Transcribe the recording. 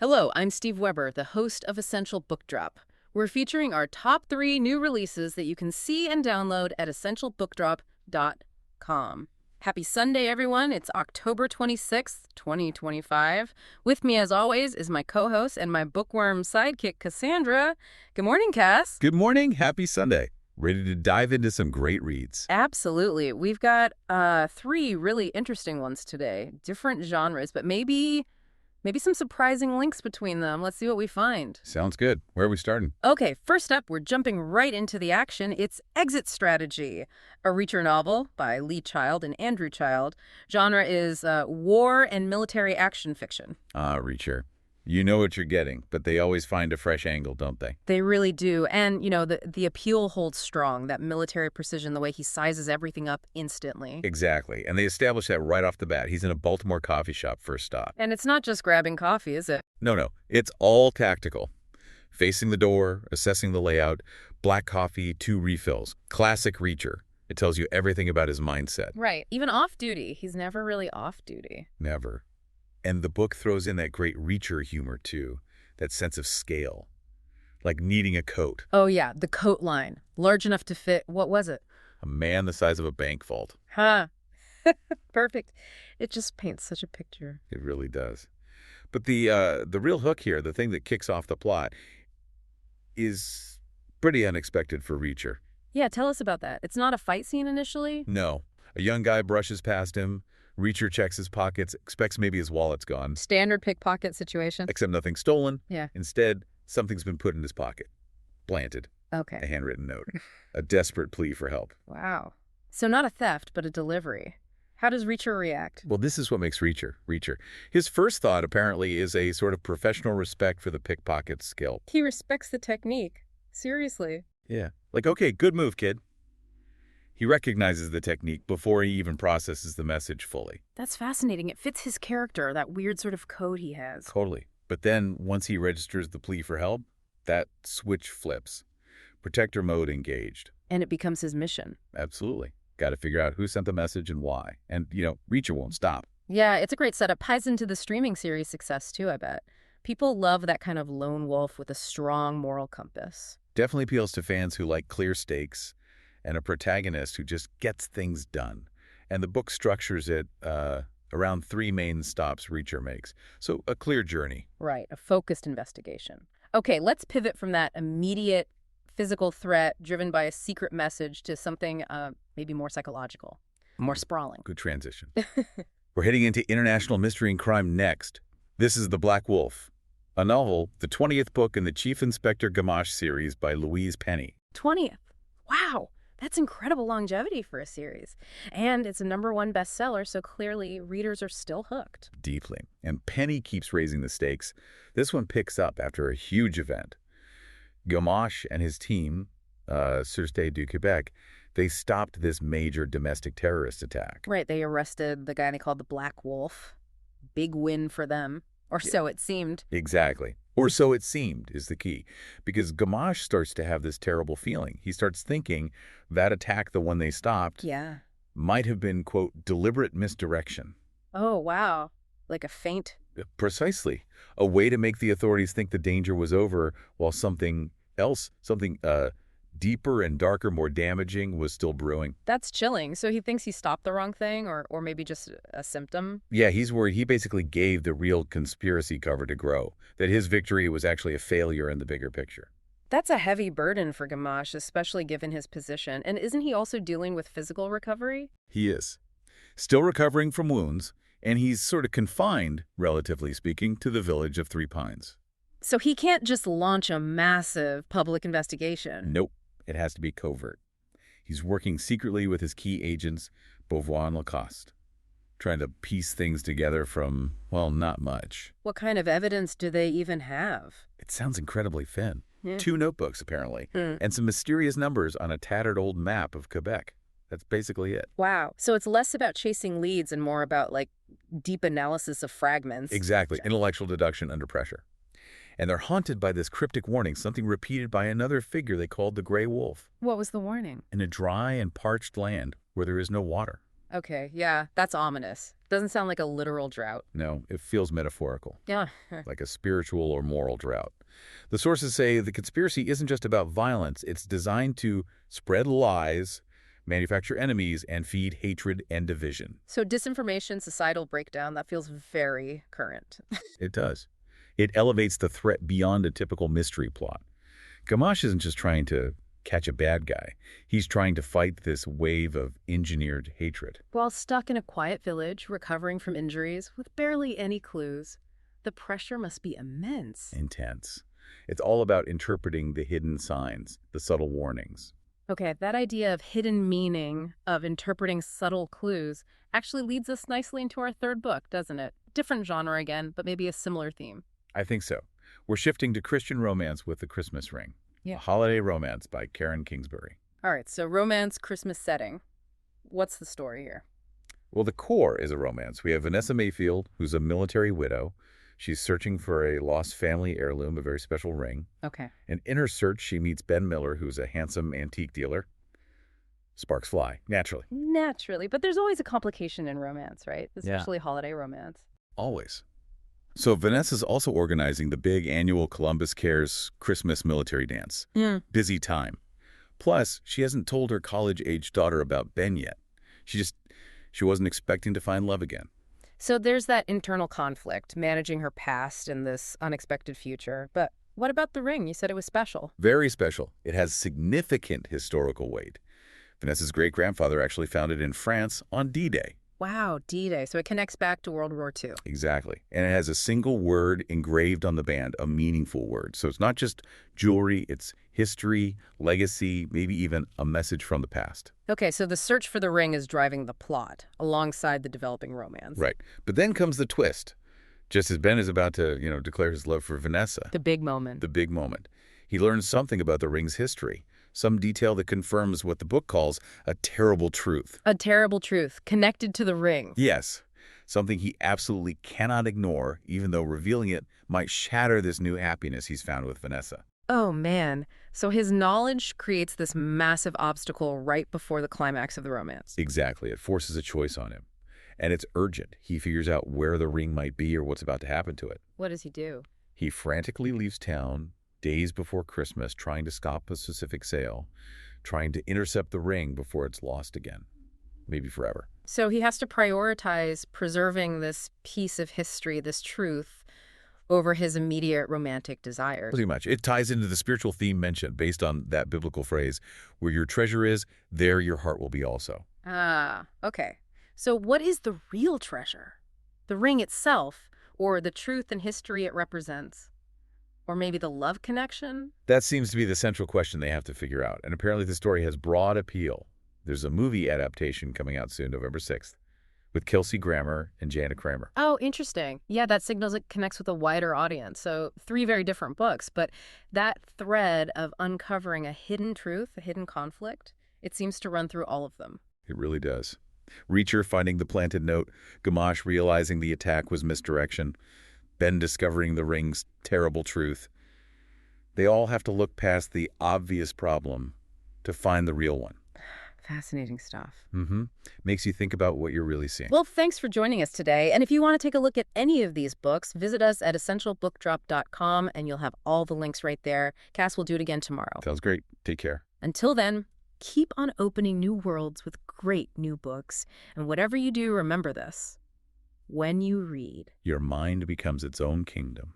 Hello, I'm Steve Weber, the host of Essential Book Drop. We're featuring our top 3 new releases that you can see and download at essentialbookdrop.com. Happy Sunday, everyone. It's October 26th, 2025. With me, as always, is my co-host and my bookworm sidekick, Cassandra. Good morning, Cass. Good morning. Happy Sunday. Ready to dive into some great reads. Absolutely. We've got 3 really interesting ones today. Different genres, but maybe some surprising links between them. Let's see what we find. Sounds good. Where are we starting? Okay, first up, we're jumping right into the action. It's Exit Strategy, a Reacher novel by Lee Child and Andrew Child. Genre is war and military action fiction. Reacher. You know what you're getting, but they always find a fresh angle, don't they? They really do. And, the appeal holds strong, that military precision, the way he sizes everything up instantly. Exactly. And they establish that right off the bat. He's in a Baltimore coffee shop first stop. And it's not just grabbing coffee, is it? No. It's all tactical. Facing the door, assessing the layout, black coffee, 2 refills. Classic Reacher. It tells you everything about his mindset. Right. Even off-duty. He's never really off-duty. Never. And the book throws in that great Reacher humor, too. That sense of scale. Like needing a coat. Oh, yeah. The coat line. Large enough to fit, what was it? A man the size of a bank vault. Huh. Perfect. It just paints such a picture. It really does. But the real hook here, the thing that kicks off the plot, is pretty unexpected for Reacher. Yeah, tell us about that. It's not a fight scene initially? No. A young guy brushes past him. Reacher checks his pockets, expects maybe his wallet's gone. Standard pickpocket situation? Except nothing's stolen. Yeah. Instead, something's been put in his pocket. Planted. Okay. A handwritten note. A desperate plea for help. Wow. So not a theft, but a delivery. How does Reacher react? Well, this is what makes Reacher. His first thought, apparently, is a sort of professional respect for the pickpocket's skill. He respects the technique. Seriously. Yeah. Like, okay, good move, kid. He recognizes the technique before he even processes the message fully. That's fascinating. It fits his character, that weird sort of code he has. Totally. But then, once he registers the plea for help, that switch flips. Protector mode engaged. And it becomes his mission. Absolutely. Got to figure out who sent the message and why. And, Reacher won't stop. Yeah, it's a great setup. Ties into the streaming series success, too, I bet. People love that kind of lone wolf with a strong moral compass. Definitely appeals to fans who like clear stakes and a protagonist who just gets things done. And the book structures it around 3 main stops Reacher makes. So a clear journey. Right, a focused investigation. Okay, let's pivot from that immediate physical threat driven by a secret message to something maybe more psychological, more sprawling. Good transition. We're heading into international mystery and crime next. This is The Black Wolf, a novel, the 20th book in the Chief Inspector Gamache series by Louise Penny. 20th. Wow. That's incredible longevity for a series. And it's a #1 bestseller, so clearly readers are still hooked. Deeply. And Penny keeps raising the stakes. This one picks up after a huge event. Gamache and his team, Sûreté du Québec, they stopped this major domestic terrorist attack. Right, they arrested the guy they called the Black Wolf. Big win for them. Or so it seemed. Exactly. Or so it seemed is the key. Because Gamache starts to have this terrible feeling. He starts thinking that attack, the one they stopped, might have been, quote, deliberate misdirection. Oh, wow. Like a feint? Precisely. A way to make the authorities think the danger was over while something else, deeper and darker, more damaging, was still brewing. That's chilling. So he thinks he stopped the wrong thing or maybe just a symptom? Yeah, he's worried he basically gave the real conspiracy cover to grow, that his victory was actually a failure in the bigger picture. That's a heavy burden for Gamache, especially given his position. And isn't he also dealing with physical recovery? He is. Still recovering from wounds, and he's sort of confined, relatively speaking, to the village of 3 Pines. So he can't just launch a massive public investigation? Nope. It has to be covert. He's working secretly with his key agents, Beauvoir and Lacoste, trying to piece things together from, well, not much. What kind of evidence do they even have? It sounds incredibly thin. Yeah. 2 notebooks, apparently, and some mysterious numbers on a tattered old map of Quebec. That's basically it. Wow. So it's less about chasing leads and more about, deep analysis of fragments. Exactly. Intellectual deduction under pressure. And they're haunted by this cryptic warning, something repeated by another figure they called the Gray Wolf. What was the warning? In a dry and parched land where there is no water. Okay, yeah, that's ominous. Doesn't sound like a literal drought. No, it feels metaphorical, Yeah. like a spiritual or moral drought. The sources say the conspiracy isn't just about violence, it's designed to spread lies, manufacture enemies, and feed hatred and division. So disinformation, societal breakdown, that feels very current. It does. It elevates the threat beyond a typical mystery plot. Gamache isn't just trying to catch a bad guy. He's trying to fight this wave of engineered hatred. While stuck in a quiet village, recovering from injuries, with barely any clues, the pressure must be immense. Intense. It's all about interpreting the hidden signs, the subtle warnings. Okay, that idea of hidden meaning, of interpreting subtle clues, actually leads us nicely into our third book, doesn't it? Different genre again, but maybe a similar theme. I think so. We're shifting to Christian romance with The Christmas Ring. Yeah. A holiday romance by Karen Kingsbury. All right, so romance, Christmas setting. What's the story here? Well, the core is a romance. We have Vanessa Mayfield, who's a military widow. She's searching for a lost family heirloom, a very special ring. Okay. And in her search, she meets Ben Miller, who's a handsome antique dealer. Sparks fly, naturally. Naturally, but there's always a complication in romance, right? Yeah. Especially holiday romance. Always. So Vanessa's also organizing the big annual Columbus Cares Christmas military dance. Busy time. Plus, she hasn't told her college-age daughter about Ben yet. She wasn't expecting to find love again. So there's that internal conflict, managing her past in this unexpected future. But what about the ring? You said it was special. Very special. It has significant historical weight. Vanessa's great-grandfather actually found it in France on D-Day. Wow, D-Day. So it connects back to World War II. Exactly. And it has a single word engraved on the band, a meaningful word. So it's not just jewelry, it's history, legacy, maybe even a message from the past. Okay, so the search for the ring is driving the plot alongside the developing romance. Right. But then comes the twist. Just as Ben is about to, declare his love for Vanessa. The big moment. The big moment. He learns something about the ring's history. Some detail that confirms what the book calls a terrible truth. A terrible truth connected to the ring. Yes. Something he absolutely cannot ignore, even though revealing it might shatter this new happiness he's found with Vanessa. Oh, man. So his knowledge creates this massive obstacle right before the climax of the romance. Exactly. It forces a choice on him. And it's urgent. He figures out where the ring might be or what's about to happen to it. What does he do? He frantically leaves town days before Christmas, trying to stop a specific sale, trying to intercept the ring before it's lost again, maybe forever. So he has to prioritize preserving this piece of history, this truth, over his immediate romantic desires. Pretty much. It ties into the spiritual theme mentioned based on that biblical phrase, where your treasure is, there your heart will be also. Ah, okay. So what is the real treasure? The ring itself, or the truth and history it represents? Or maybe the love connection? That seems to be the central question they have to figure out, and apparently the story has broad appeal. There's a movie adaptation coming out soon, November 6th, with Kelsey Grammer and Jana Kramer. Oh, interesting. Yeah, that signals it connects with a wider audience. So 3 very different books, but that thread of uncovering a hidden truth, a hidden conflict, it seems to run through all of them. It really does. Reacher finding the planted note, Gamache realizing the attack was misdirection, Ben discovering the ring's terrible truth. They all have to look past the obvious problem to find the real one. Fascinating stuff. Makes you think about what you're really seeing. Well, thanks for joining us today. And if you want to take a look at any of these books, visit us at essentialbookdrop.com and you'll have all the links right there. Cass will do it again tomorrow. Sounds great. Take care. Until then, keep on opening new worlds with great new books. And whatever you do, remember this. When you read, Your mind becomes its own kingdom.